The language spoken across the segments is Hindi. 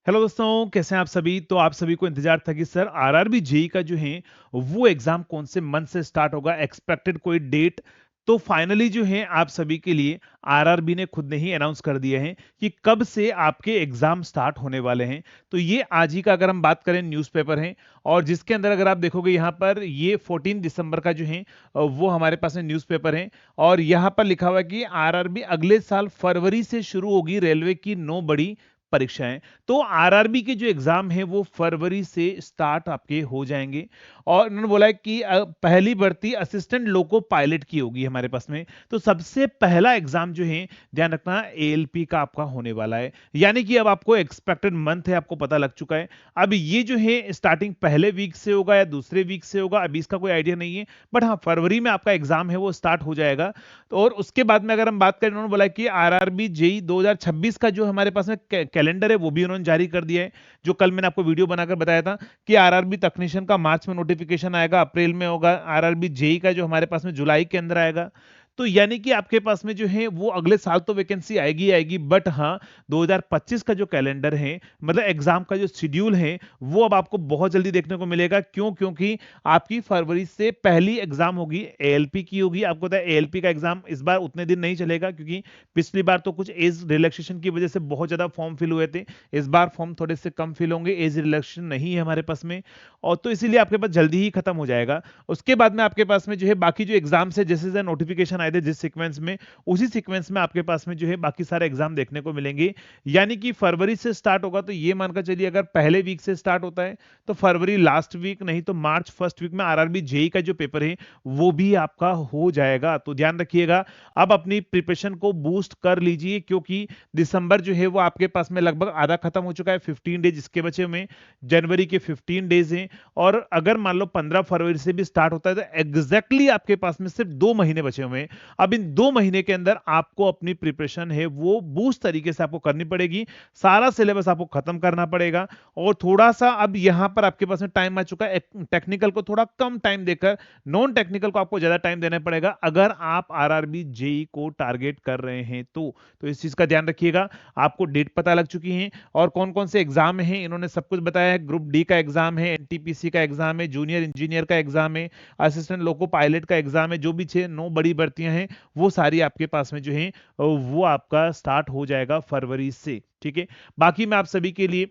हेलो दोस्तों, कैसे हैं आप सभी। तो आप सभी को इंतजार था कि सर आरआरबी जेई का जो है वो एग्जाम कौन से मंथ से स्टार्ट होगा, एक्सपेक्टेड कोई डेट। तो फाइनली जो है आप सभी के लिए आरआरबी ने खुद ने ही अनाउंस कर दिया है कि कब से आपके एग्जाम स्टार्ट होने वाले हैं। तो ये आज ही का अगर हम बात करें न्यूज़पेपर है, और जिसके अंदर अगर आप देखोगे यहाँ पर ये 14 दिसंबर का जो है वो हमारे पास में न्यूज़पेपर है। और यहाँ पर लिखा हुआ है कि आरआरबी अगले साल फरवरी से शुरू होगी रेलवे की 9 बड़ी परीक्षाएं। तो आरआरबी के जो एग्जाम है वो फरवरी से स्टार्ट आपके हो जाएंगे। और उन्होंने बोला है कि पहली भर्ती असिस्टेंट लोको पायलट की होगी हमारे पास में। तो सबसे पहला एग्जाम जो है, ध्यान रखना, एएलपी का आपका होने वाला है। यानी कि अब आपको एक्सपेक्टेड मंथ है, आपको पता लग चुका है। अब ये जो है स्टार्टिंग पहले वीक से होगा या दूसरे वीक से होगा, अभी इसका कोई आइडिया नहीं है। बट हाँ, फरवरी में आपका एग्जाम है वो स्टार्ट हो जाएगा। तो और उसके बाद में अगर हम बात करें, उन्होंने बोला कि आरआरबी जेई 2026 का जो हमारे पास में कैलेंडर है वो भी उन्होंने जारी कर दिया है। जो कल मैंने आपको वीडियो बनाकर बताया था कि आरआरबी तकनीशियन का मार्च में नोटिफिकेशन आएगा, अप्रैल में होगा। आरआरबी जेई का जो हमारे पास में जुलाई के अंदर आएगा। तो यानी कि आपके पास में जो है वो अगले साल तो वैकेंसी आएगी ही आएगी। बट हाँ, 2025 का जो कैलेंडर है, मतलब एग्जाम का जो शेड्यूल है, वो अब आपको बहुत जल्दी देखने को मिलेगा। क्यों? क्योंकि आपकी फरवरी से पहली एग्जाम होगी, एएलपी की होगी। आपको पता है एएलपी का एग्जाम इस बार उतने दिन नहीं चलेगा, क्योंकि पिछली बार तो कुछ एज रिलैक्सेशन की वजह से बहुत ज्यादा फॉर्म फिल हुए थे। इस बार फॉर्म थोड़े से कम फिल होंगे, एज रिलैक्सेशन नहीं है हमारे पास में। और तो इसीलिए आपके पास जल्दी ही खत्म हो जाएगा। उसके बाद में आपके पास में जो है बाकी जो एग्जाम से जैसे जैसे नोटिफिकेशन आए थे जिस सीक्वेंस में, उसी सीक्वेंस में आपके पास में जो है बाकी सारे एग्जाम देखने को मिलेंगे। यानी कि फरवरी से स्टार्ट होगा, तो ये मानकर चलिए अगर पहले वीक से स्टार्ट होता है तो फरवरी लास्ट वीक, नहीं तो मार्च फर्स्ट वीक में आरआरबी जेई का जो पेपर है वो भी आपका हो जाएगा। तो ध्यान रखिएगा, अब अपनी प्रिपरेशन को बूस्ट कर लीजिए, क्योंकि दिसंबर जो है वो आपके पास में लगभग आधा खत्म हो चुका है। 15 डेज इसके बचे हुए हैं, जनवरी के 15 डेज हैं। और अगर मान लो 15 फरवरी से भी स्टार्ट होता है तो एग्जैक्टली आपके पास में सिर्फ 2 महीने बचे हुए हैं। अब इन 2 महीने के अंदर आपको अपनी प्रिपरेशन है वो बूस्ट तरीके से आपको करनी पड़ेगी। सारा सिलेबस आपको खत्म करना पड़ेगा। और थोड़ा सा अब यहां पर आपके पास में टाइम आ चुका है, टेक्निकल को थोड़ा कम टाइम देकर नॉन टेक्निकल को आपको ज्यादा टाइम देना पड़ेगा, अगर आप आरआरबी जेई को टारगेट कर रहे हैं तो इस चीज का ध्यान रखिएगा। आपको डेट पता लग चुकी है और कौन कौन से एग्जाम हैं इन्होंने सब कुछ बताया है। ग्रुप डी का एग्जाम है, एनटीपीसी का एग्जाम है, जूनियर इंजीनियर का एग्जाम है, असिस्टेंट लोको पायलट का एग्जाम है। जो भी 6-9 बड़ी भर्तियां हैं वो सारी आपके पास में जो है वो आपका स्टार्ट हो जाएगा फरवरी से। ठीक है। बाकी मैं आप सभी के लिए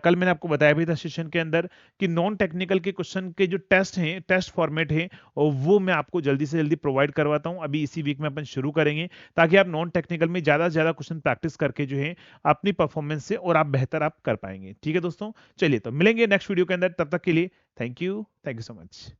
कल मैंने आपको बताया भी था सेशन के अंदर कि नॉन टेक्निकल के क्वेश्चन के जो टेस्ट हैं, टेस्ट फॉर्मेट है, और वो मैं आपको जल्दी से जल्दी प्रोवाइड करवाता हूं। अभी इसी वीक में अपन शुरू करेंगे, ताकि आप नॉन टेक्निकल में ज्यादा से ज्यादा क्वेश्चन प्रैक्टिस करके जो है अपनी परफॉर्मेंस से और आप बेहतर आप कर पाएंगे। ठीक है दोस्तों, चलिए तो मिलेंगे नेक्स्ट वीडियो के अंदर। तब तक के लिए थैंक यू सो मच।